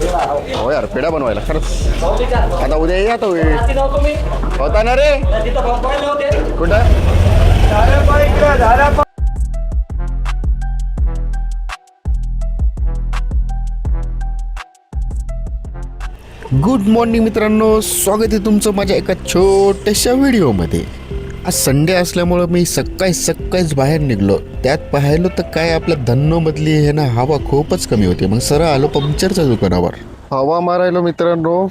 हो यार, पेढा बनवायला खरंच आता उद्या या तो होता ना रे. कुठं गुड मॉर्निंग मित्रांनो, स्वागत आहे तुमचं माझ्या एका छोट्याशा व्हिडिओमध्ये. आज संडे असल्यामुळं मी सकाळीच बाहेर निघलो. त्यात पाहिलं तर काय आपल्या धन्नोमधली आहे ना हवा खूपच कमी होती. मग सरळ आलो पंक्चरच्या दुकानावर हवा मारायला. मित्रांनो,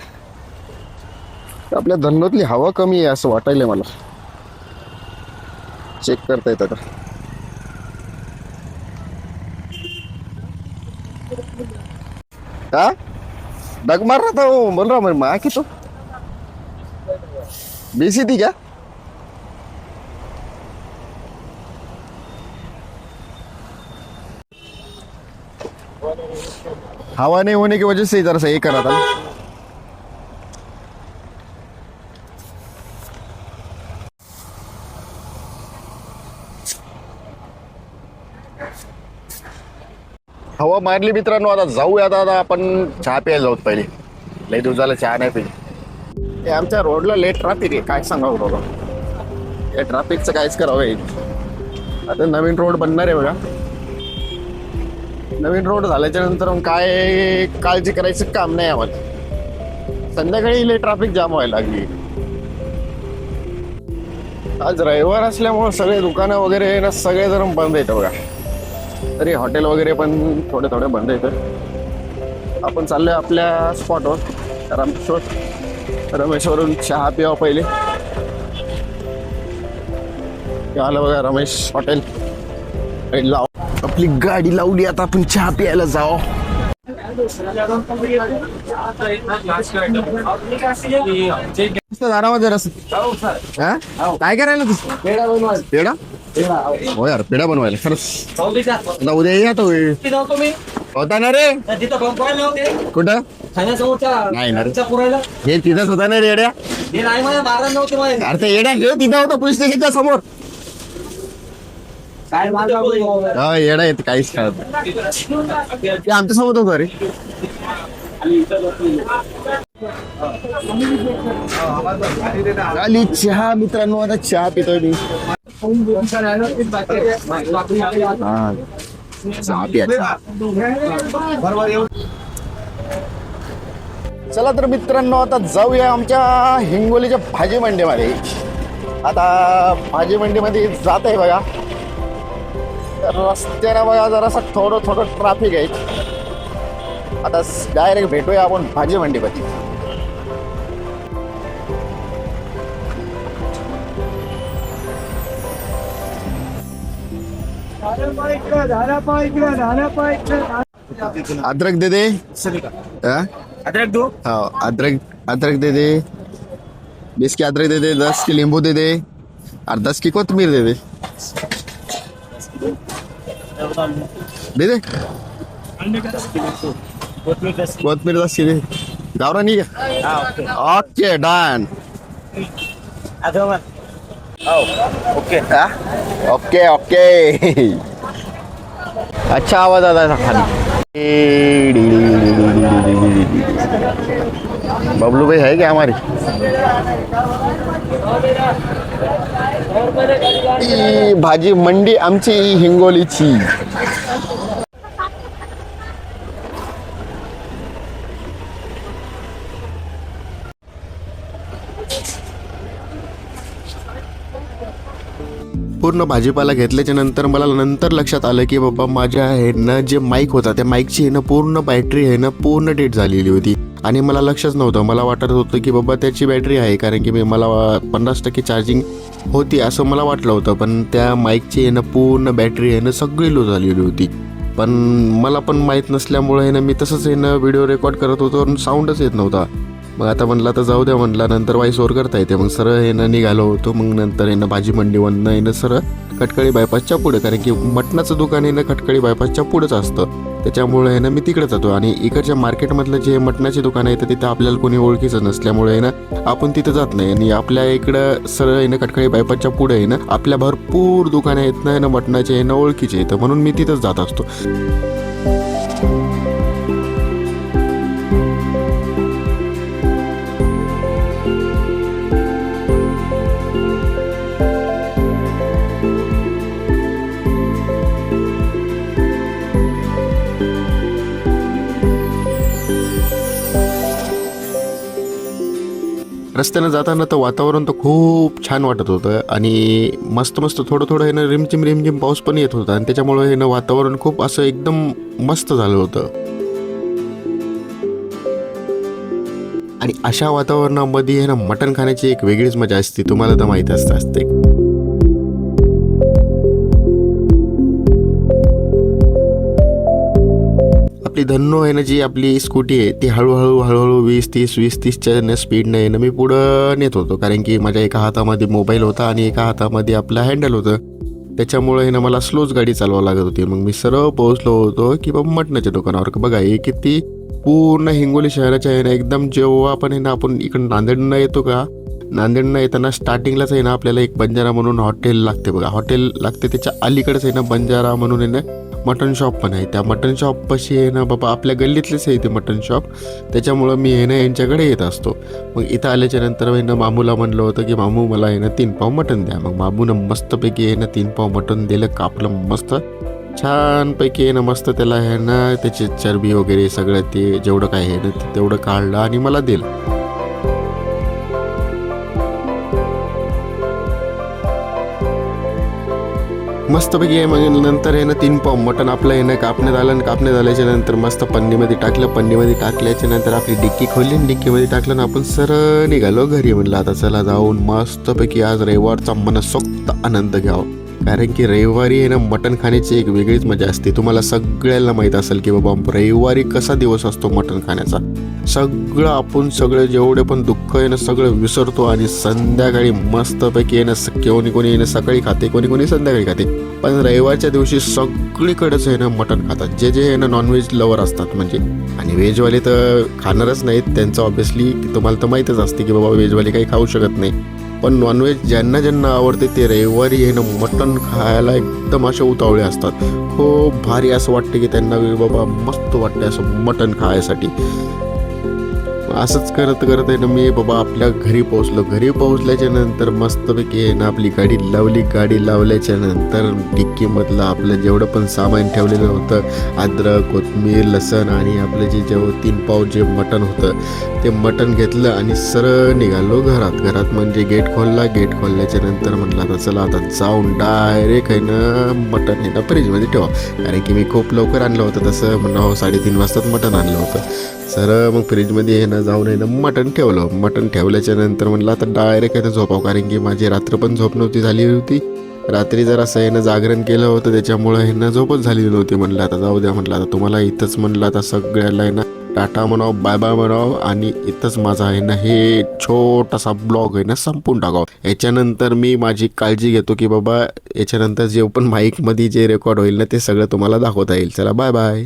आपल्या धन्नोतली हवा कमी आहे असं वाटायलंय मला. चेक करता येतं का? हा डग मार रहा था वो, बोल रहा मेरी माँ की तो बीसी थी क्या? हवा नहीं होने की वजह से इधर से ये कर रहा था. हवा मारली मित्रांनो. आता जाऊया. आता आपण चहा प्यायला जाऊत. पहिले लई दिवस झाला चहा नाही पिली. आमच्या रोडला लेट ट्रॅफिक आहे, काय सांगावं बाबा. या ट्रॅफिकचं काहीच करावं. आता नवीन रोड बनणार आहे बघा. नवीन रोड झाल्याच्या नंतर काय काळजी करायचं काम नाही आम्हाला. संध्याकाळी लई ट्रॅफिक जाम व्हायला लागली. आज रविवार असल्यामुळे सगळे दुकानं वगैरे ना सगळे जण बंद येतं बघा. तरी हॉटेल वगैरे पण थोडे बंद येतं. आपण चाललोय आपल्या स्पॉटवर रमेश्वरून चहा पिवा. पहिले आलं बघा रमेश हॉटेल. लाव आपली गाडी लावली. आता आपण चहा प्यायला जाऊ. काय करायला तू? पेढा हो यार, पेढा बनवायला खरंच आता उद्या या तो होता ना रे. कुठं नाही ना रे, हे तिथंच होता ना रे येड्या. अरे ते येड्या हे तिथं होता पोलीस स्टेशनच्या समोर. येडा येत काहीच खेळत ते आमच्या सोबत होतं रे. आली चहा मित्रांनो. आता चहा पितोय मी. चला तर मित्रांनो, आता जाऊया आमच्या हिंगोलीच्या भाजी मंडीमध्ये. आता भाजी मंडीमध्ये जात आहे बघा. रस्त्याला बघा जरासा थोडं ट्रॅफिक आहे. आता डायरेक्ट भेटूया आपण भाजी मंडीमध्ये. अदरक दे दे. अदरक दो. हाँ अदरक दे दे. 20 की अदरक दे दे. 10 की नींबू दे दे. और 10 की कोथिंबीर दे दे. दे दे कोथिंबीर 10 की दे. गावरान नहीं क्या? Okay done. Okay okay okay. अच्छा आवाज आता था खाली. बबलू भाई है क्या हमारी? भाजी मंडी आमची हिंगोलीची. पूर्ण भाजीपाला घेतल्याच्या नंतर मला नंतर लक्षात आलं की बाबा माझ्या ह्यानं जे माईक होता त्या माईकची ह्यानं पूर्ण बॅटरी ह्यानं पूर्ण डेट झालेली होती. आणि मला लक्षच नव्हतं. मला वाटत होतं की बाबा त्याची बॅटरी आहे, कारण की मला 50% चार्जिंग होती असं मला वाटलं होतं. पण त्या माईकची ह्यानं पूर्ण बॅटरी ह्यानं सगळी लो झालेली होती. पण मला पण माहीत नसल्यामुळे ह्यानं मी तसंच ह्यानं व्हिडिओ रेकॉर्ड करत होतो आणि साऊंडच येत नव्हता. मग आता म्हणलं तर जाऊ द्या म्हणला, नंतर वाईस ओव्हर करता येते. मग सरळ ह्यानं निघालो होतो. मग नंतर ह्यानं भाजी मंडीवरनं ह्यानं सरळ खटकळी बायपासच्या पुढे, कारण की मटणाचं दुकान ह्यानं खटकळी बायपासच्या पुढेच असतं. त्याच्यामुळे ह्यानं मी तिकडे जातो. आणि इकडच्या मार्केटमधलं जे मटणाचे दुकान आहे तर तिथं आपल्याला कोणी ओळखीचं नसल्यामुळे ना आपण तिथं जात नाही. आणि आपल्या इकडं सरळ ह्यानं खटकळी बायपासच्या पुढे आहे ना आपल्या भरपूर दुकानं आहेत ना ह्यानं मटणाचे ह्यानं ओळखीचे आहेत, म्हणून मी तिथंच जात असतो. रस्त्यानं जाताना तर वातावरण तर खूप छान वाटत होतं आणि मस्त मस्त थोडं थोडं हे ना रिमझिम पाऊस पण येत होता आणि त्याच्यामुळे हे ना वातावरण खूप असं एकदम मस्त झालं होतं. आणि अशा वातावरणामध्ये आहे ना मटण खाण्याची एक वेगळीच मजा असते, तुम्हाला तर माहीत असते. आपली धन्नो आहे ना, जी आपली स्कूटी आहे ती हळूहळू 20-30च्या स्पीडनं आहे ना मी पुढं नेत होतो, कारण की माझ्या एका हातामध्ये मोबाईल होता आणि एका हातामध्ये आपलं हँडल होतं. त्याच्यामुळे आहे ना मला स्लोच गाडी चालवावं लागत होती. मग मी सरळ पोहोचलो होतो की बाबा मटणाच्या दुकानावर. बघा हे किती पूर्ण हिंगोली शहराच्या आहे ना एकदम, जेव्हा आपण आहे ना आपण इकडं नांदेडनं येतो का, नांदेडनं येताना स्टार्टिंगलाच आहे ना आपल्याला एक बंजारा म्हणून हॉटेल लागते बघा. हॉटेल लागते त्याच्या अलीकडेच आहे ना बंजारा म्हणून आहे ना मटन शॉप पण आहे. त्या मटन शॉपपाशी आहे ना बाबा आपल्या गल्लीतलेच आहे ते मटन शॉप. त्याच्यामुळं मी आहे ना यांच्याकडे येत असतो. मग इथं आल्याच्या नंतर आहे ना मामूला म्हणलं होतं की मामू मला आहे ना 3 पाव मटन द्या. मग मामूनं मस्तपैकी आहे ना 3 पाव मटन दिलं, कापलं मस्त छानपैकी आहे ना, मस्त त्याला आहे ना त्याची चरबी वगैरे सगळं ते जेवढं काय आहे ना ते तेवढं काढलं आणि मला दिलं. मस्तपैकी आहे. मग नंतर आहे ना 3 पाव मटण आपलं आहे ना कापण्यात आलं आणि कापण्यात आल्याच्या नंतर मस्त पन्नीमध्ये टाकलं. पन्नीमध्ये टाकल्याच्या नंतर आपली डिक्की खोलली आणि डिक्कीमध्ये टाकलं ना आपण सरळ निघालो घरी. म्हणलं आता चला जाऊन मस्तपैकी आज रविवारचा मनसोक्त आनंद घ्यावा, कारण की रविवारी आहे ना मटण खाण्याची एक वेगळीच मजा असते. तुम्हाला सगळ्यांना माहीत असेल की बाबा रविवारी कसा दिवस असतो मटण खाण्याचा. सगळं जेवढे पण दुःख आहे ना सगळं विसरतो आणि संध्याकाळी मस्तपैकी आहे ना कोणी आहे ना सकाळी खाते, कोणी संध्याकाळी खाते. पण रविवारच्या दिवशी सगळीकडेच आहे ना मटण खातात, जे आहे ना नॉनव्हेज लवर असतात म्हणजे. आणि व्हेजवाले तर खाणारच नाहीत, त्यांचं ऑब्व्हियसली तुम्हाला तर माहीतच असते की बाबा व्हेजवाले काही खाऊ शकत नाही. पण नॉनव्हेज ज्यांना आवडते ते रविवारी आहे ना मटण खायला एकदम असे उतावळे असतात. खूप भारी असं वाटते की त्यांना बाबा मस्त वाटते असं मटण खायसाठी. असंच करत आहे ना मी बाबा आपल्या घरी पोहोचलो. घरी पोहोचल्याच्या नंतर मस्तपैकी आहे ना आपली गाडी लावली. गाडी लावल्याच्या नंतर डिक्कीमधलं आपलं जेवढं पण सामान ठेवलेलं होतं, अद्रक, कोथिंबीर, लसण आणि आपलं जेवढं 3 पाव जे मटण होतं ते मटण घेतलं आणि सरळ निघालो घरात म्हणजे गेट खोलला. गेट खोलल्याच्या नंतर म्हटलं आता चला आता जाऊन डायरेक्ट आहे ना मटण आहे ना फ्रीजमध्ये ठेवा, कारण की मी खूप लवकर आणलं होतं. तसं म्हणणं 3:30 वाजताच मटण आणलं होतं. सरळ मग फ्रीजमध्ये आहे ना जाऊन आहे ना मटण ठेवलं. मटण ठेवल्याच्या नंतर म्हटलं आता डायरेक्ट आहे झोपावं, कारण की माझी रात्र पण झोप नव्हती झाली होती. रात्री जर असं आहे ना जागरण केलं होतं त्याच्यामुळं आहे ना झोपच झाली नव्हती. म्हटलं आता जाऊ द्या, म्हटलं आता तुम्हाला इथंच म्हटलं आता सगळ्याला आहे ना टाटा म्हणावं, बाय बाय म्हणावं आणि इथंच माझा आहे ना हे छोटासा ब्लॉग आहे ना संपून टाकावं. याच्यानंतर मी माझी काळजी घेतो की बाबा याच्यानंतर जे पण माईकमध्ये जे रेकॉर्ड होईल ना ते सगळं तुम्हाला दाखवता येईल. चला बाय बाय.